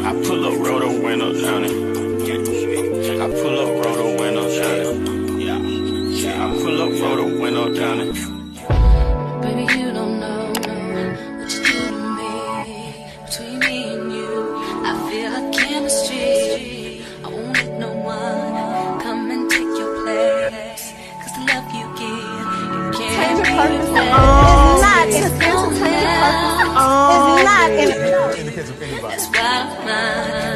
I pull up, roll the window down it. I pull up, roll the window down it. I pull up, roll the window down it. Baby, you don't know what you do to me. Between me and you, I feel like chemistry. I won't let no one come and take your place. Cause the love you give, you can't replace. It's not in the case of anybody. That's why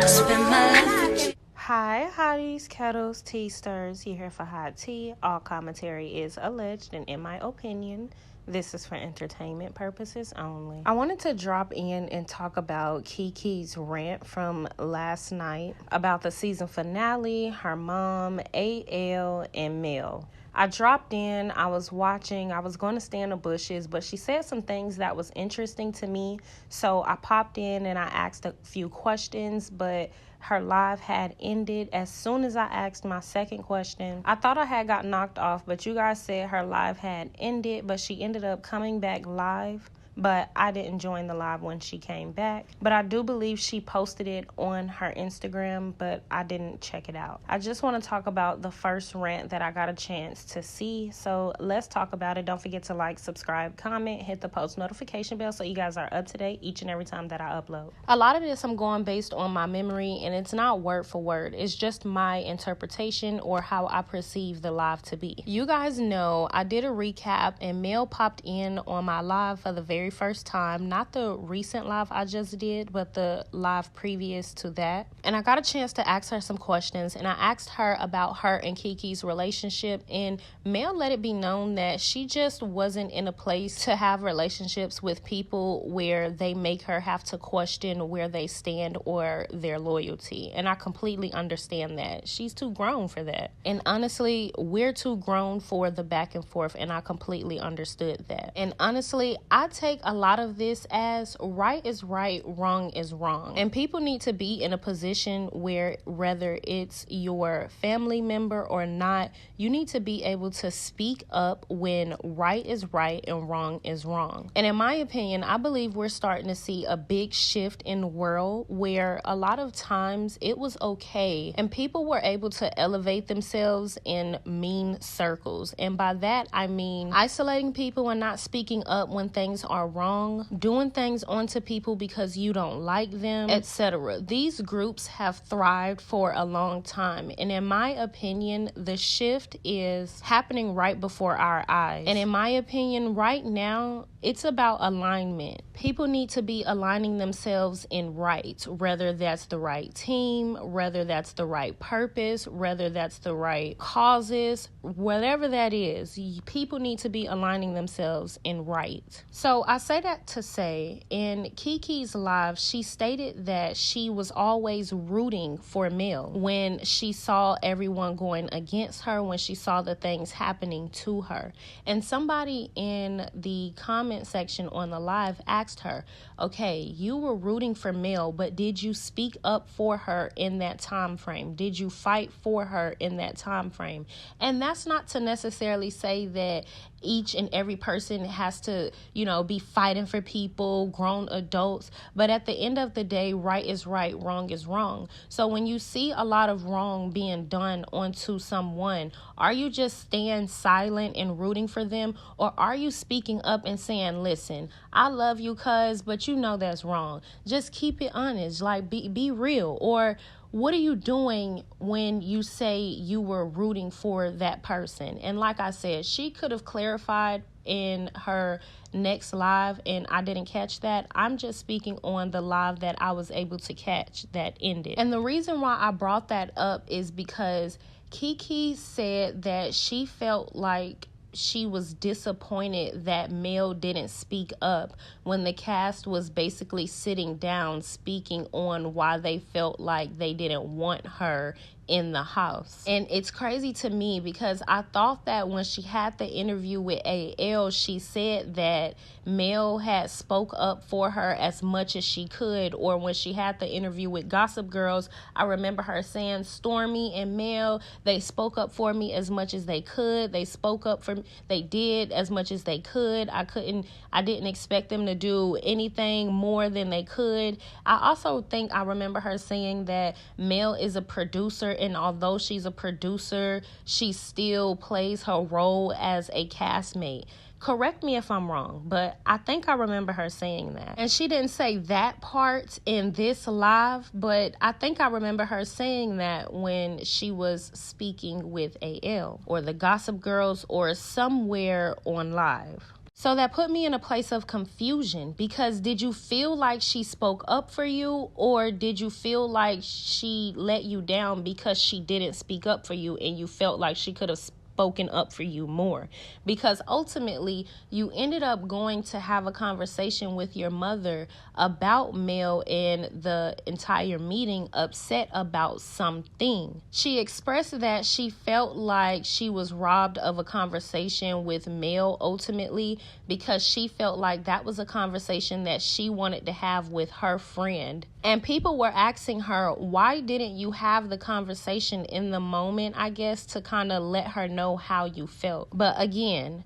I spend my life with you. Hi, hotties, kettles, tea stirs. You're here for hot tea. All commentary is alleged, and in my opinion, this is for entertainment purposes only. I wanted to drop in and talk about Kiki's rant from last night about the season finale, her mom, AL, and Mel. I dropped in, I was watching, I was going to stay in the bushes, but she said some things that was interesting to me. So I popped in and I asked a few questions, but her live had ended as soon as I asked my second question. I thought I had got knocked off, but you guys said her live had ended, but she ended up coming back live. But I didn't join the live when she came back. But I do believe she posted it on her Instagram, but I didn't check it out. I just want to talk about the first rant that I got a chance to see. So let's talk about it. Don't forget to like, subscribe, comment, hit the post notification bell so you guys are up to date each and every time that I upload. A lot of this I'm going based on my memory, and it's not word for word. It's just my interpretation or how I perceive the live to be. You guys know I did a recap and Mel popped in on my live for the very first time, not the recent live I just did, but the live previous to that. And I got a chance to ask her some questions, and I asked her about her and Kiki's relationship, and Mel let it be known that she just wasn't in a place to have relationships with people where they make her have to question where they stand or their loyalty. And I completely understand that. She's too grown for that. And honestly, we're too grown for the back and forth, and I completely understood that. And honestly, I take a lot of this as right is right, wrong is wrong. And people need to be in a position where whether it's your family member or not, you need to be able to speak up when right is right and wrong is wrong. And in my opinion, I believe we're starting to see a big shift in the world where a lot of times it was okay and people were able to elevate themselves in mean circles. And by that, I mean isolating people and not speaking up when things are wrong, doing things onto people because you don't like them, etc. These groups have thrived for a long time, and in my opinion, the shift is happening right before our eyes. And in my opinion, right now, it's about alignment. People need to be aligning themselves in right, whether that's the right team, whether that's the right purpose, whether that's the right causes, whatever that is, people need to be aligning themselves in right. So I say that to say, in Kiki's live, she stated that she was always rooting for Mel when she saw everyone going against her, when she saw the things happening to her. And somebody in the comment section on the live asked her, okay, you were rooting for Mel, but did you speak up for her in that time frame? Did you fight for her in that time frame? And that's not to necessarily say that each and every person has to, be fighting for people, grown adults. But at the end of the day, right is right, wrong is wrong. So when you see a lot of wrong being done onto someone, are you just staying silent and rooting for them? Or are you speaking up and saying, listen, I love you, cuz, but you know that's wrong. Just keep it honest, like be real. Or what are you doing when you say you were rooting for that person? And like I said, she could have clarified in her next live, and I didn't catch that. I'm just speaking on the live that I was able to catch that ended. And the reason why I brought that up is because Kiki said that she felt like she was disappointed that Mel didn't speak up when the cast was basically sitting down speaking on why they felt like they didn't want her in the house. And it's crazy to me because I thought that when she had the interview with AL, she said that Mel had spoke up for her as much as she could. Or when she had the interview with Gossip Girls, I remember her saying Stormy and Mel, they spoke up for me as much as they could. They spoke up for me. They did as much as they could. I didn't expect them to do anything more than they could. I also think I remember her saying that Mel is a producer, and although she's a producer, she still plays her role as a castmate. Correct me if I'm wrong, but I think I remember her saying that. And she didn't say that part in this live, but I think I remember her saying that when she was speaking with AL or the Gossip Girls or somewhere on live. So that put me in a place of confusion, because did you feel like she spoke up for you, or did you feel like she let you down because she didn't speak up for you and you felt like she could have spoken up for you more? Because ultimately you ended up going to have a conversation with your mother about Mel, and the entire meeting upset about something. She expressed that she felt like she was robbed of a conversation with Mel ultimately, because she felt like that was a conversation that she wanted to have with her friend. And people were asking her, why didn't you have the conversation in the moment, I guess, to kind of let her know how you felt. But again,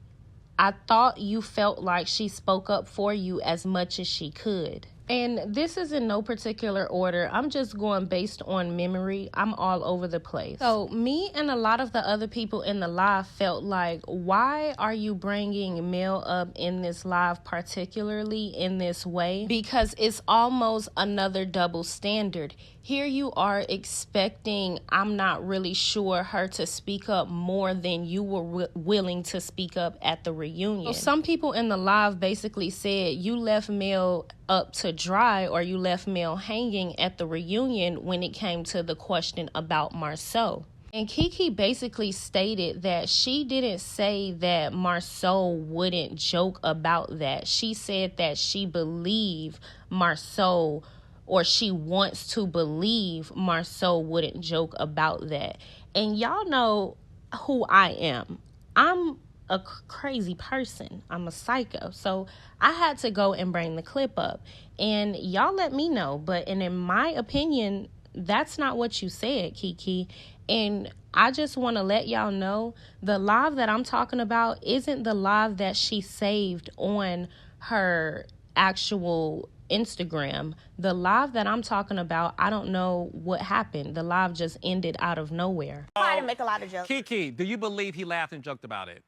I thought you felt like she spoke up for you as much as she could. And this is in no particular order. I'm just going based on memory. I'm all over the place. So me and a lot of the other people in the live felt like, why are you bringing Mel up in this live, particularly in this way? Because it's almost another double standard. Here you are expecting, I'm not really sure, her to speak up more than you were willing to speak up at the reunion. So some people in the live basically said you left Mel up to dry, or you left Mel hanging at the reunion when it came to the question about Marceau. And Kiki basically stated that she didn't say that Marceau wouldn't joke about that. She said that she believed Marceau, or she wants to believe Marceau wouldn't joke about that. And y'all know who I am. I'm a crazy person. I'm a psycho. So I had to go and bring the clip up. And y'all let me know. But in my opinion, that's not what you said, Kiki. And I just want to let y'all know, the live that I'm talking about isn't the live that she saved on her actual Instagram. The live that I'm talking about, I don't know what happened. The live just ended out of nowhere. Try to make a lot of jokes. Kiki, do you believe he laughed and joked about it?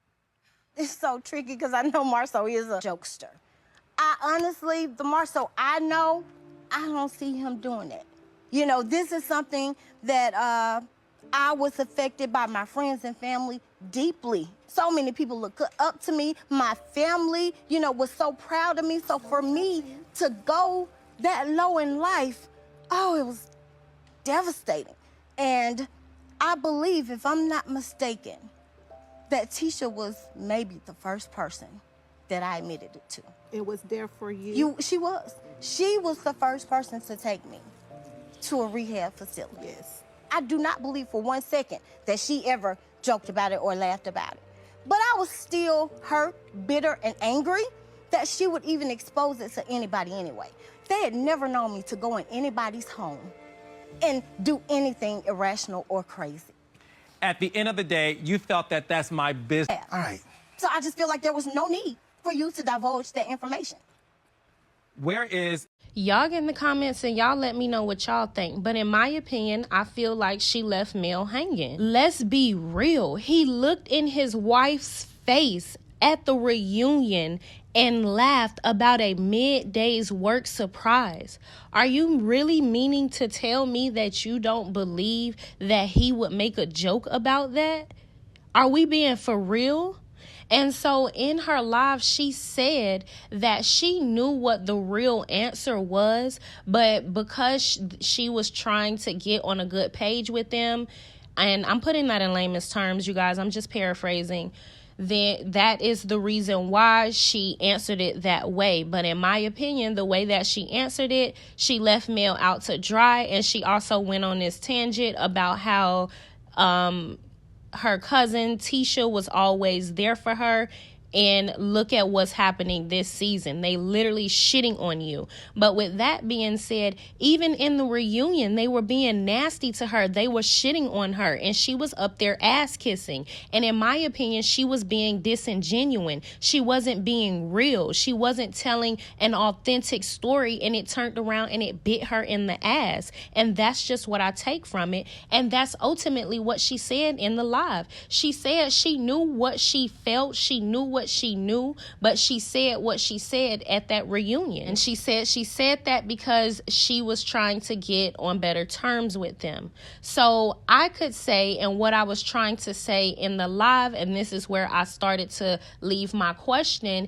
It's so tricky because I know Marceau is a jokester. I honestly, the Marceau I know, I don't see him doing it. You know, this is something that I was affected by my friends and family deeply. So many people look up to me. My family, you know, was so proud of me. So for me to go that low in life, oh, it was devastating. And I believe, if I'm not mistaken, that Tisha was maybe the first person that I admitted it to. It was there for you? She was. She was the first person to take me to a rehab facility. Yes. I do not believe for 1 second that she ever joked about it or laughed about it. But I was still hurt, bitter, and angry that she would even expose it to anybody anyway. They had never known me to go in anybody's home and do anything irrational or crazy. At the end of the day, you felt that that's my business. All right. So I just feel like there was no need for you to divulge that information. Where is... Y'all get in the comments and y'all let me know what y'all think. But in my opinion, I feel like she left Mel hanging. Let's be real. He looked in his wife's face at the reunion and laughed about a mid-day's work surprise. Are you really meaning to tell me that you don't believe that he would make a joke about that? Are we being for real? And so in her live, she said that she knew what the real answer was, but because she was trying to get on a good page with them, and I'm putting that in layman's terms, you guys, I'm just paraphrasing, then that is the reason why she answered it that way. But in my opinion, the way that she answered it, she left Mel out to dry. And she also went on this tangent about how her cousin Tisha was always there for her. And look at what's happening this season. They literally shitting on you. But with that being said, even in the reunion, they were being nasty to her. They were shitting on her. And she was up there ass kissing. And in my opinion, she was being disingenuous. She wasn't being real. She wasn't telling an authentic story. And it turned around and it bit her in the ass. And that's just what I take from it. And that's ultimately what she said in the live. She said she knew what she felt. She knew what she knew, but she said what she said at that reunion. And she said that because she was trying to get on better terms with them. So I could say, and what I was trying to say in the live, and this is where I started to leave my question,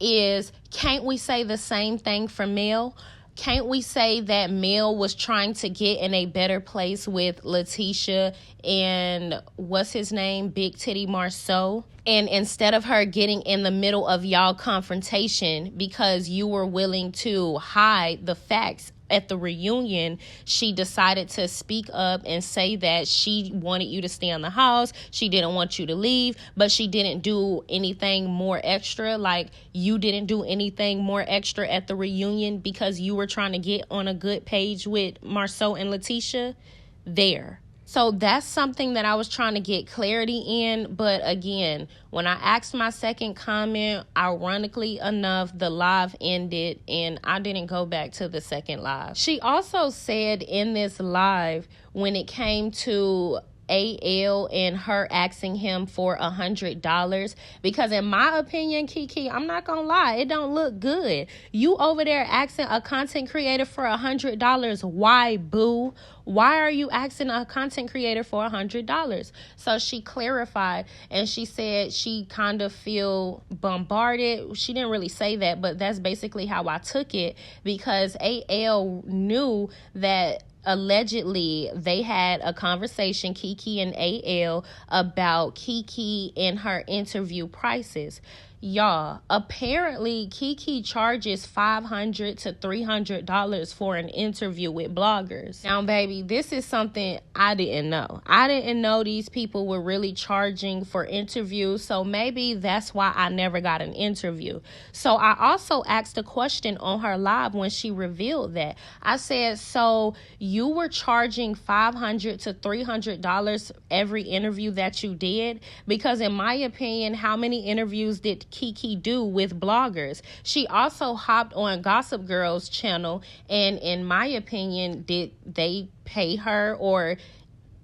is can't we say the same thing for Mel? Can't we say that Mel was trying to get in a better place with Letitia and what's his name, Big Titty Marceau? And instead of her getting in the middle of y'all confrontation because you were willing to hide the facts at the reunion, she decided to speak up and say that she wanted you to stay in the house. She didn't want you to leave, but she didn't do anything more extra. Like, you didn't do anything more extra at the reunion because you were trying to get on a good page with Marceau and Letitia there. So that's something that I was trying to get clarity in. But again, when I asked my second comment, ironically enough, the live ended and I didn't go back to the second live. She also said in this live, when it came to AL and her asking him for $100, because in my opinion, Kiki, I'm not gonna lie, it don't look good. You over there asking a content creator for $100. Why, boo? Why are you asking a content creator for $100? So she clarified and she said she kind of feel bombarded. She didn't really say that, but that's basically how I took it, because AL knew that allegedly they had a conversation, Kiki and AL, about Kiki and her interview prices. Y'all, apparently Kiki charges $500 to $300 for an interview with bloggers. Now, baby, this is something I didn't know. I didn't know these people were really charging for interviews, so maybe that's why I never got an interview. So I also asked a question on her live when she revealed that. I said, so you were charging $500 to $300 every interview that you did? Because in my opinion, how many interviews did Kiki do with bloggers? She also hopped on Gossip Girl's channel, and in my opinion, did they pay her, or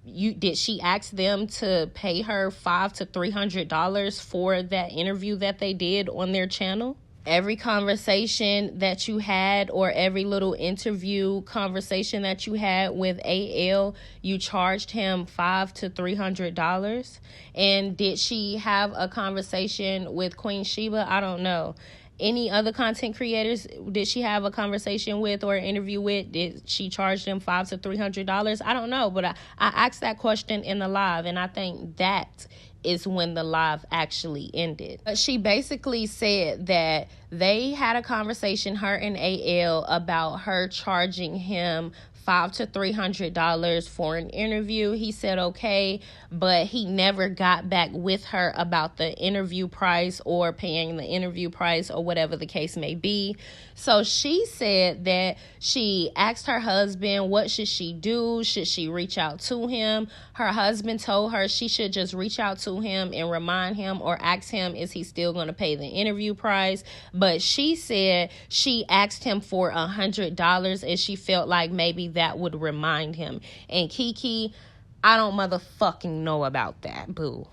did she ask them to pay her $500 to $300 for that interview that they did on their channel? Every conversation that you had, or every little interview conversation that you had with AL, you charged him $500 to $300. And did she have a conversation with Queen Sheba? I don't know. Any other content creators did she have a conversation with or an interview with? Did she charge them $500 to $300? I don't know, but I asked that question in the live, and I think that is when the live actually ended. But she basically said that they had a conversation, her and AL, about her charging him $500 to $300 for an interview. He said okay, but he never got back with her about the interview price or paying the interview price or whatever the case may be. So she said that she asked her husband, what should she do? Should she reach out to him? Her husband told her she should just reach out to him and remind him or ask him, is he still going to pay the interview price? But she said she asked him for $100 and she felt like maybe that would remind him. And Kiki, I don't motherfucking know about that, boo.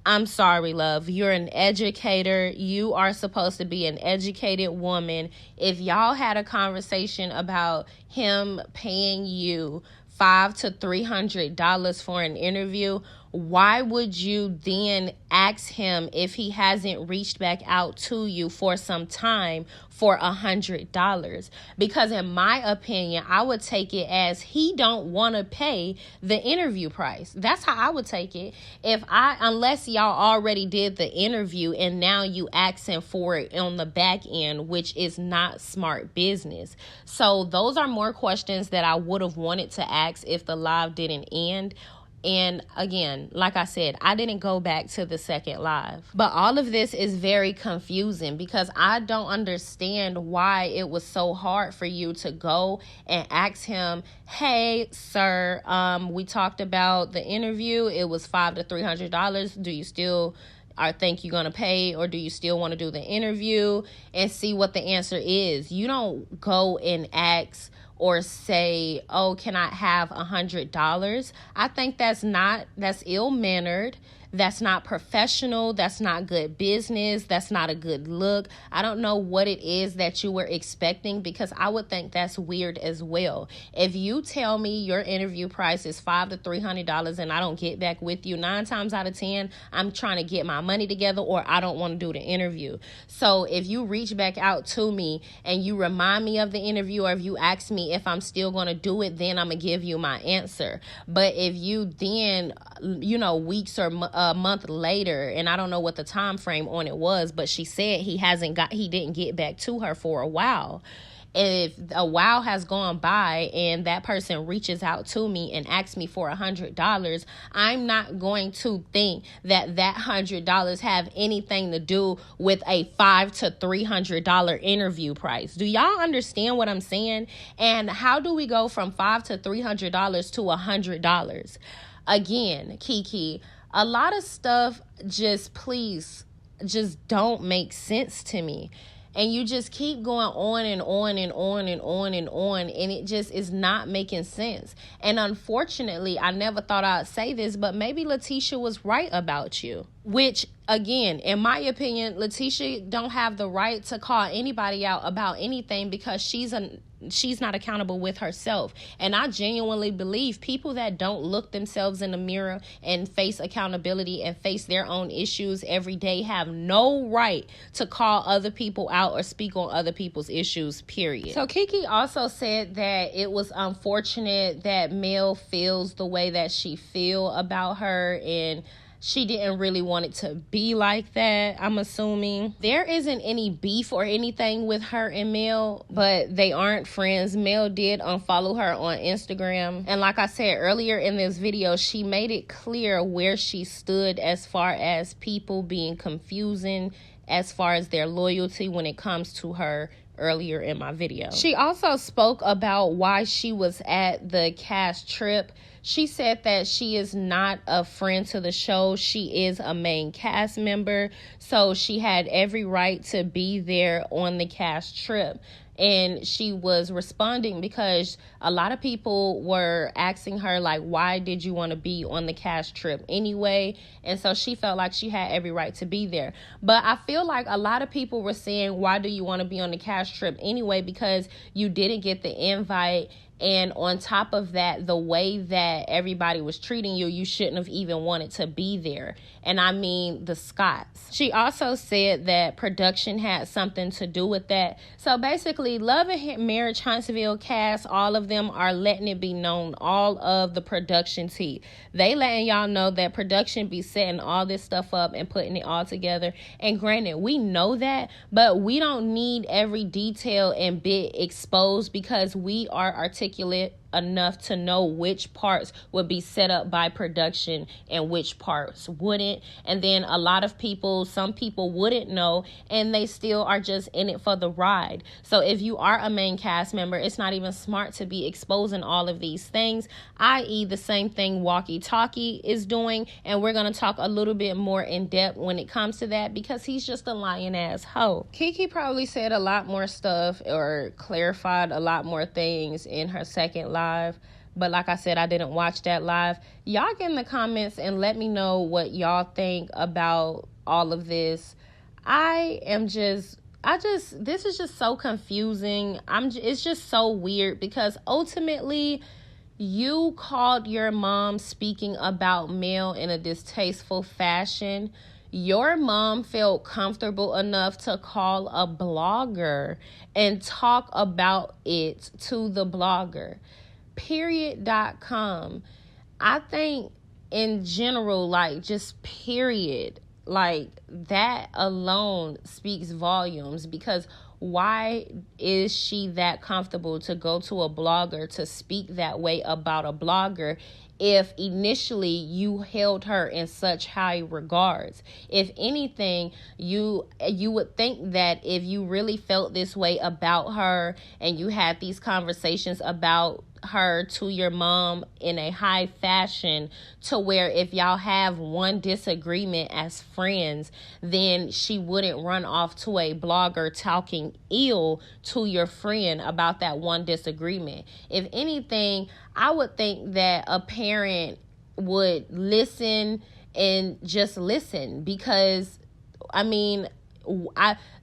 I'm sorry, love. You're an educator. You are supposed to be an educated woman. If y'all had a conversation about him paying you $500 to $300 for an interview, why would you then ask him if he hasn't reached back out to you for some time for $100? Because in my opinion, I would take it as he don't want to pay the interview price. That's how I would take it. Unless y'all already did the interview and now you asking for it on the back end, which is not smart business. So those are more questions that I would have wanted to ask if the live didn't end. And again, like I said, I didn't go back to the second live. But all of this is very confusing because I don't understand why it was so hard for you to go and ask him, hey, sir, we talked about the interview. It was $500 to $300. Do you still think you're going to pay, or do you still want to do the interview, and see what the answer is? You don't go and ask or say, oh, can I have $100? I think that's ill-mannered. That's not professional. That's not good business. That's not a good look. I don't know what it is that you were expecting, because I would think that's weird as well. If you tell me your interview price is $500 to $300 and I don't get back with you, 9 times out of 10, I'm trying to get my money together, or I don't want to do the interview. So if you reach back out to me and you remind me of the interview, or if you ask me if I'm still going to do it, then I'm going to give you my answer. But if you then, weeks or a month later, and I don't know what the time frame on it was, but she said he didn't get back to her for a while. If a while has gone by and that person reaches out to me and asks me for $100, I'm not going to think that $100 have anything to do with a $500 to $300 interview price. Do y'all understand what I'm saying? And how do we go from $500 to $300 to $100? Again, Kiki, a lot of stuff just don't make sense to me. And you just keep going on and on and on and on and on, and it just is not making sense. And unfortunately, I never thought I'd say this, but maybe Letitia was right about you. Which, again, in my opinion, Letitia don't have the right to call anybody out about anything, because she's not accountable with herself. And I genuinely believe people that don't look themselves in the mirror and face accountability and face their own issues every day have no right to call other people out or speak on other people's issues, period. So Kiki also said that it was unfortunate that Mel feels the way that she feel about her, and she didn't really want it to be like that, I'm assuming. There isn't any beef or anything with her and Mel, but they aren't friends. Mel did unfollow her on Instagram. And like I said earlier in this video, she made it clear where she stood as far as people being confusing as far as their loyalty when it comes to her earlier in my video. She also spoke about why she was at the cast trip. She said that she is not a friend to the show. She is a main cast member, so she had every right to be there on the cast trip. And she was responding because a lot of people were asking her, like, why did you want to be on the cast trip anyway? And so she felt like she had every right to be there. But I feel like a lot of people were saying, why do you want to be on the cast trip anyway? Because you didn't get the invite. And on top of that, the way that everybody was treating you, you shouldn't have even wanted to be there. And I mean the Scotts. She also said that production had something to do with that. So basically, Love and Marriage Huntsville cast, all of them are letting it be known, all of the production tea. They letting y'all know that production be setting all this stuff up and putting it all together. And granted, we know that, but we don't need every detail and bit exposed, because we are articulate enough to know which parts would be set up by production and which parts wouldn't. And then a lot of people, some people wouldn't know, and they still are just in it for the ride. So if you are a main cast member, it's not even smart to be exposing all of these things, i.e. the same thing Walkie Talkie is doing. And we're going to talk a little bit more in depth when it comes to that, because he's just a lying ass hoe. Kiki probably said a lot more stuff or clarified a lot more things in her second live, but like I said, I didn't watch that live. Y'all get in the comments and let me know what y'all think about all of this. This is just so confusing. It's just so weird, because ultimately You called your mom speaking about mail in a distasteful fashion. Your mom felt comfortable enough to call a blogger and talk about it to the blogger. Period.com. I think in general, like, just period, like, that alone speaks volumes, because why is she that comfortable to go to a blogger to speak that way about a blogger if initially you held her in such high regards? If anything, you would think that if you really felt this way about her and you had these conversations about her to your mom in a high fashion, to where if y'all have one disagreement as friends, then she wouldn't run off to a blogger talking ill to your friend about that one disagreement. If anything, I would think that a parent would listen and just listen, because I mean,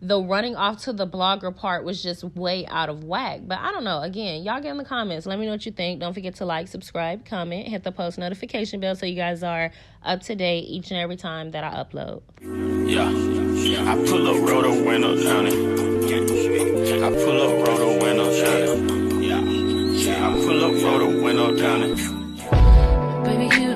the running off to the blogger part was just way out of whack. But I don't know. Again, y'all get in the comments. Let me know what you think. Don't forget to like, subscribe, comment, hit the post notification bell so you guys are up to date each and every time that I upload. Yeah, I pull up, roll the window down it. I pull up, roll the window down it. Yeah, I pull up, roll the window down it. Baby, you